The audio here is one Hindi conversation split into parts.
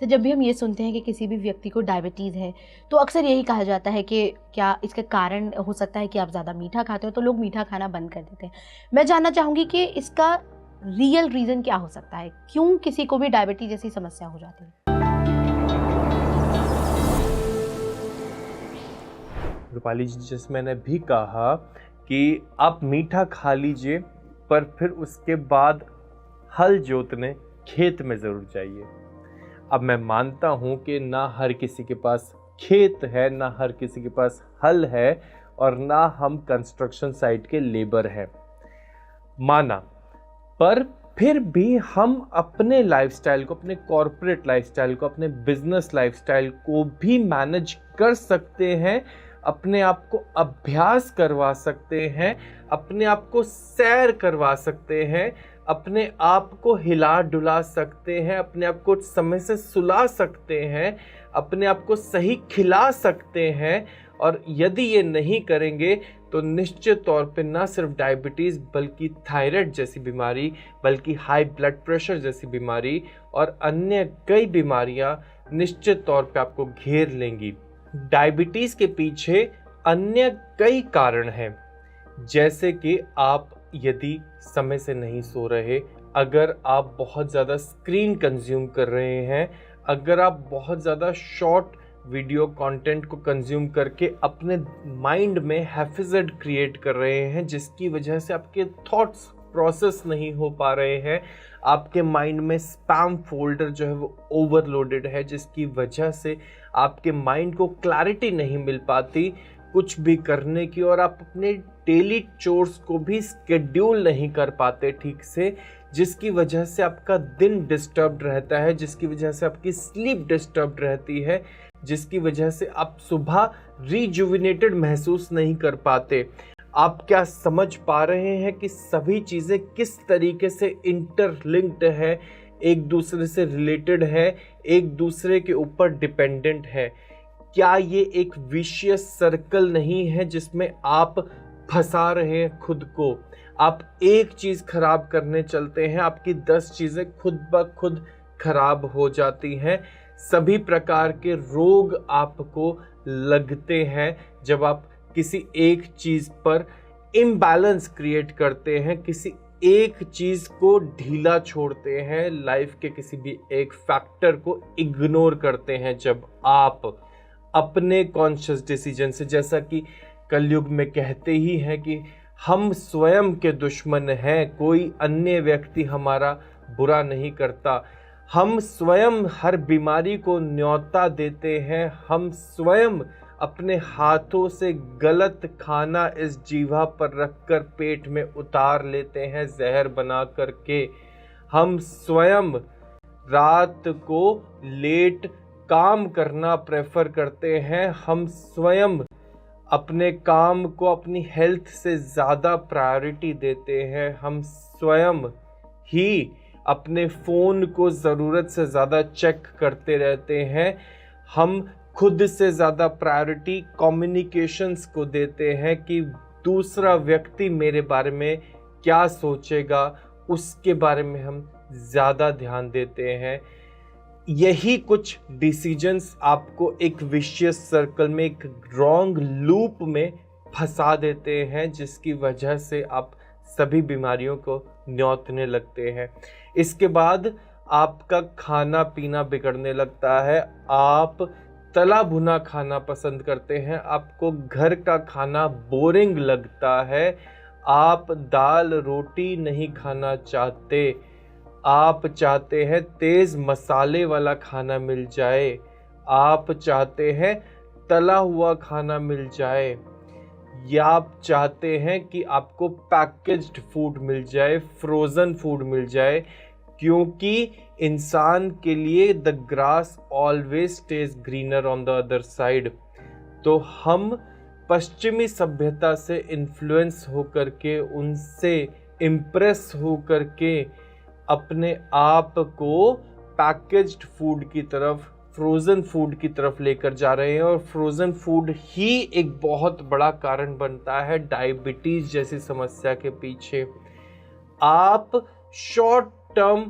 तो जब भी हम ये सुनते हैं कि किसी भी व्यक्ति को डायबिटीज़ है, तो अक्सर यही कहा जाता है कि क्या इसका कारण हो सकता है कि आप ज़्यादा मीठा खाते हो, तो लोग मीठा खाना बंद कर देते हैं। मैं जानना चाहूँगी कि इसका रियल रीज़न क्या हो सकता है? क्यों किसी को भी डायबिटीज़ जैसी समस्या हो जाती है? रूपाली जी, जैसे मैंने भी कहा कि आप मीठा खा लीजिए, पर फिर उसके बाद हल जोतने खेत में ज़रूर जाइए। अब मैं मानता हूँ कि ना हर किसी के पास खेत है, ना हर किसी के पास हल है, और ना हम कंस्ट्रक्शन साइट के लेबर हैं, माना। पर फिर भी हम अपने लाइफस्टाइल को, अपने कॉर्पोरेट लाइफस्टाइल को, अपने बिजनेस लाइफस्टाइल को भी मैनेज कर सकते हैं, अपने आप को अभ्यास करवा सकते हैं, अपने आप को सैर करवा सकते हैं, अपने आप को हिला डुला सकते हैं, अपने आप को समय से सुला सकते हैं, अपने आप को सही खिला सकते हैं। और यदि ये नहीं करेंगे तो निश्चित तौर पे ना सिर्फ डायबिटीज़ बल्कि थायराइड जैसी बीमारी, बल्कि हाई ब्लड प्रेशर जैसी बीमारी और अन्य कई बीमारियां निश्चित तौर पे आपको घेर लेंगी। डायबिटीज़ के पीछे अन्य कई कारण हैं, जैसे कि आप यदि समय से नहीं सो रहे, अगर आप बहुत ज़्यादा स्क्रीन कंज्यूम कर रहे हैं, अगर आप बहुत ज़्यादा शॉर्ट वीडियो कंटेंट को कंज्यूम करके अपने माइंड में हैफिज़ड क्रिएट कर रहे हैं, जिसकी वजह से आपके थॉट्स प्रोसेस नहीं हो पा रहे हैं, आपके माइंड में स्पैम फोल्डर जो है वो ओवरलोडेड है, जिसकी वजह से आपके माइंड को क्लैरिटी नहीं मिल पाती कुछ भी करने की, और आप अपने डेली चोर्स को भी स्केड्यूल नहीं कर पाते ठीक से, जिसकी वजह से आपका दिन डिस्टर्ब्ड रहता है, जिसकी वजह से आपकी स्लीप डिस्टर्ब्ड रहती है, जिसकी वजह से आप सुबह रिजुविनेटेड महसूस नहीं कर पाते। आप क्या समझ पा रहे हैं कि सभी चीज़ें किस तरीके से इंटरलिंक्ड है, एक दूसरे से रिलेटेड है, एक दूसरे के ऊपर डिपेंडेंट है? क्या ये एक विशियस सर्कल नहीं है जिसमें आप फंसा रहे हैं खुद को? आप एक चीज़ खराब करने चलते हैं, आपकी 10 चीज़ें खुद ब खुद खराब हो जाती हैं। सभी प्रकार के रोग आपको लगते हैं जब आप किसी एक चीज़ पर इम्बैलेंस क्रिएट करते हैं, किसी एक चीज़ को ढीला छोड़ते हैं, लाइफ के किसी भी एक फैक्टर को इग्नोर करते हैं। जब आप अपने कॉन्शियस डिसीजन से, जैसा कि कलयुग में कहते ही हैं कि हम स्वयं के दुश्मन हैं, कोई अन्य व्यक्ति हमारा बुरा नहीं करता, हम स्वयं हर बीमारी को न्योता देते हैं, हम स्वयं अपने हाथों से गलत खाना इस जीवा पर रखकर पेट में उतार लेते हैं जहर बना करके, हम स्वयं रात को लेट काम करना प्रेफर करते हैं, हम स्वयं अपने काम को अपनी हेल्थ से ज़्यादा प्रायोरिटी देते हैं, हम स्वयं ही अपने फ़ोन को ज़रूरत से ज़्यादा चेक करते रहते हैं, हम खुद से ज़्यादा प्रायोरिटी कम्युनिकेशंस को देते हैं कि दूसरा व्यक्ति मेरे बारे में क्या सोचेगा, उसके बारे में हम ज़्यादा ध्यान देते हैं। यही कुछ डिसीजंस आपको एक विशियस सर्कल में, एक रॉन्ग लूप में फंसा देते हैं, जिसकी वजह से आप सभी बीमारियों को न्योतने लगते हैं। इसके बाद आपका खाना पीना बिगड़ने लगता है, आप तला भुना खाना पसंद करते हैं, आपको घर का खाना बोरिंग लगता है, आप दाल रोटी नहीं खाना चाहते, आप चाहते हैं तेज़ मसाले वाला खाना मिल जाए, आप चाहते हैं तला हुआ खाना मिल जाए, या आप चाहते हैं कि आपको पैकेज्ड फूड मिल जाए, फ्रोज़न फूड मिल जाए, क्योंकि इंसान के लिए the grass always stage greener on the other side. तो हम पश्चिमी सभ्यता से इन्फ्लुएंस होकर के, उनसे इम्प्रेस होकर के अपने आप को पैकेज्ड फूड की तरफ, फ्रोज़न फूड की तरफ लेकर जा रहे हैं, और फ्रोज़न फूड ही एक बहुत बड़ा कारण बनता है डायबिटीज़ जैसी समस्या के पीछे। आप शॉर्ट टर्म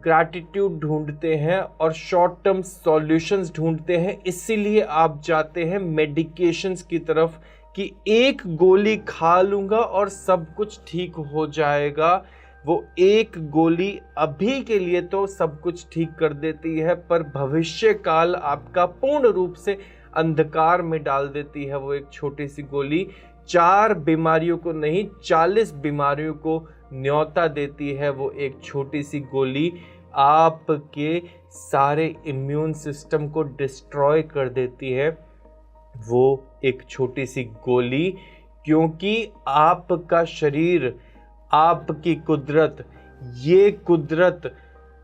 ग्रैटिट्यूड ढूंढते हैं और शॉर्ट टर्म सॉल्यूशंस ढूंढते हैं, इसीलिए आप जाते हैं मेडिकेशंस की तरफ कि एक गोली खा लूँगा और सब कुछ ठीक हो जाएगा। वो एक गोली अभी के लिए तो सब कुछ ठीक कर देती है, पर भविष्य काल आपका पूर्ण रूप से अंधकार में डाल देती है। वो एक छोटी सी गोली 4 बीमारियों को नहीं 40 बीमारियों को न्योता देती है। वो एक छोटी सी गोली आपके सारे इम्यून सिस्टम को डिस्ट्रॉय कर देती है। वो एक छोटी सी गोली, क्योंकि आपका शरीर, आपकी कुदरत, ये कुदरत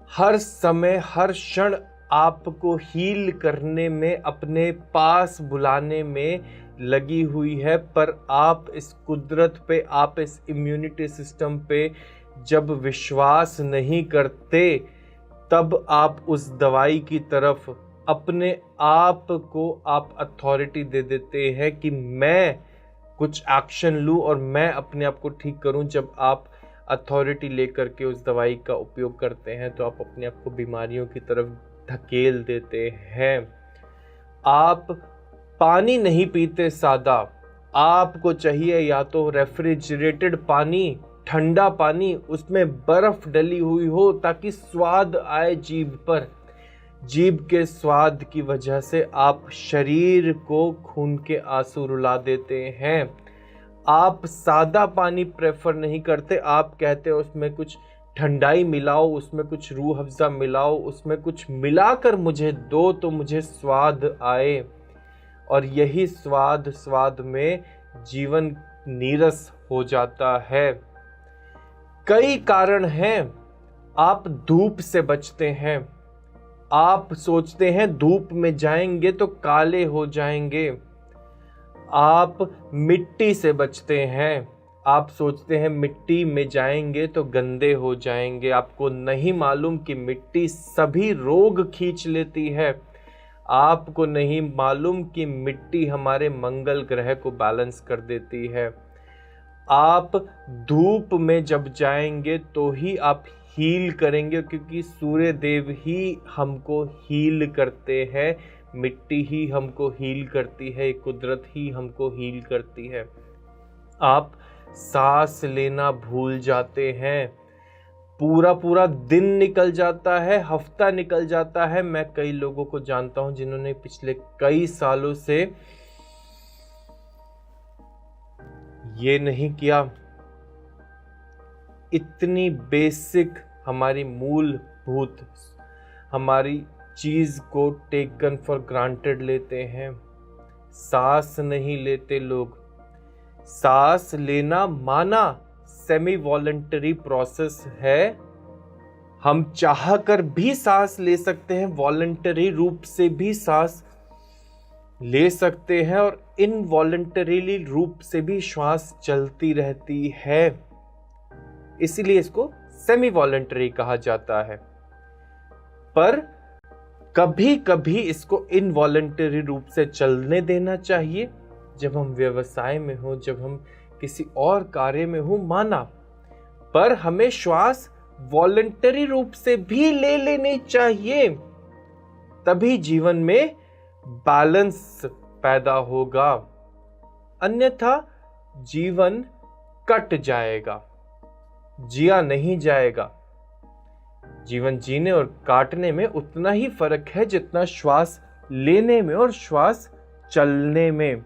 हर समय हर क्षण आपको हील करने में, अपने पास बुलाने में लगी हुई है। पर आप इस कुदरत पे, आप इस इम्यूनिटी सिस्टम पे जब विश्वास नहीं करते, तब आप उस दवाई की तरफ अपने आप को आप अथॉरिटी दे देते हैं कि मैं कुछ एक्शन लूँ और मैं अपने आप को ठीक करूँ। जब आप अथॉरिटी लेकर के उस दवाई का उपयोग करते हैं तो आप अपने आप को बीमारियों की तरफ धकेल देते हैं। आप पानी नहीं पीते सादा, आपको चाहिए या तो रेफ्रिजरेटेड पानी, ठंडा पानी, उसमें बर्फ डली हुई हो ताकि स्वाद आए जीभ पर। जीभ के स्वाद की वजह से आप शरीर को खून के आंसू रुला देते हैं। आप सादा पानी प्रेफर नहीं करते, आप कहते हो उसमें कुछ ठंडाई मिलाओ, उसमें कुछ रूह अफ़ज़ा मिलाओ, उसमें कुछ मिलाकर मुझे दो तो मुझे स्वाद आए। और यही स्वाद में जीवन नीरस हो जाता है। कई कारण हैं। आप धूप से बचते हैं, आप सोचते हैं धूप में जाएंगे तो काले हो जाएंगे। आप मिट्टी से बचते हैं, आप सोचते हैं मिट्टी में जाएंगे तो गंदे हो जाएंगे। आपको नहीं मालूम कि मिट्टी सभी रोग खींच लेती है। आपको नहीं मालूम कि मिट्टी हमारे मंगल ग्रह को बैलेंस कर देती है। आप धूप में जब जाएंगे तो ही आप हील करेंगे, क्योंकि सूर्य देव ही हमको हील करते हैं, मिट्टी ही हमको हील करती है, कुदरत ही हमको हील करती है। आप सांस लेना भूल जाते हैं, पूरा दिन निकल जाता है, हफ्ता निकल जाता है। मैं कई लोगों को जानता हूं जिन्होंने पिछले कई सालों से ये नहीं किया। इतनी बेसिक हमारी मूलभूत हमारी चीज को टेकन फॉर ग्रांटेड लेते हैं। सांस नहीं लेते लोग। सांस लेना माना सेमी वॉलंटरी प्रोसेस है। हम चाह कर भी सांस ले सकते हैं, वॉलंटरी रूप से भी सांस ले सकते हैं, और इनवॉलंटरीली रूप से भी श्वास चलती रहती है। इसीलिए इसको सेमी वॉलंटरी कहा जाता है। पर कभी कभी इसको इनवॉलंटरी रूप से चलने देना चाहिए, जब हम व्यवसाय में हो, जब हम किसी और कार्य में हो, माना। पर हमें श्वास वॉलंटरी रूप से भी ले लेनी चाहिए, तभी जीवन में बैलेंस पैदा होगा। अन्यथा जीवन कट जाएगा, जिया नहीं जाएगा। जीवन जीने और काटने में उतना ही फर्क है जितना श्वास लेने में और श्वास चलने में।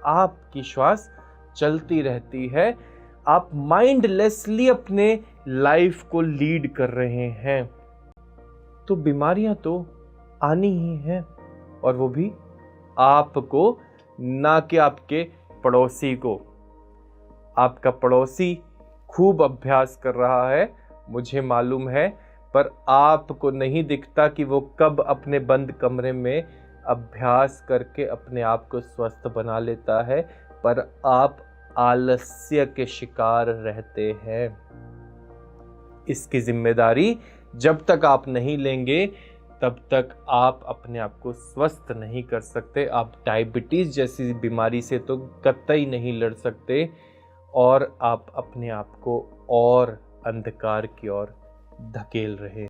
आपकी श्वास चलती रहती है, आप माइंडलेसली अपने लाइफ को लीड कर रहे हैं, तो बीमारियां तो आनी ही हैं, और वो भी आपको, ना कि आपके पड़ोसी को। आपका पड़ोसी खूब अभ्यास कर रहा है, मुझे मालूम है, पर आपको नहीं दिखता कि वो कब अपने बंद कमरे में अभ्यास करके अपने आप को स्वस्थ बना लेता है, पर आप आलस्य के शिकार रहते हैं। इसकी जिम्मेदारी जब तक आप नहीं लेंगे, तब तक आप अपने आप को स्वस्थ नहीं कर सकते। आप डायबिटीज़ जैसी बीमारी से तो कतई नहीं लड़ सकते, और आप अपने आप को और अंधकार की ओर धकेल रहे।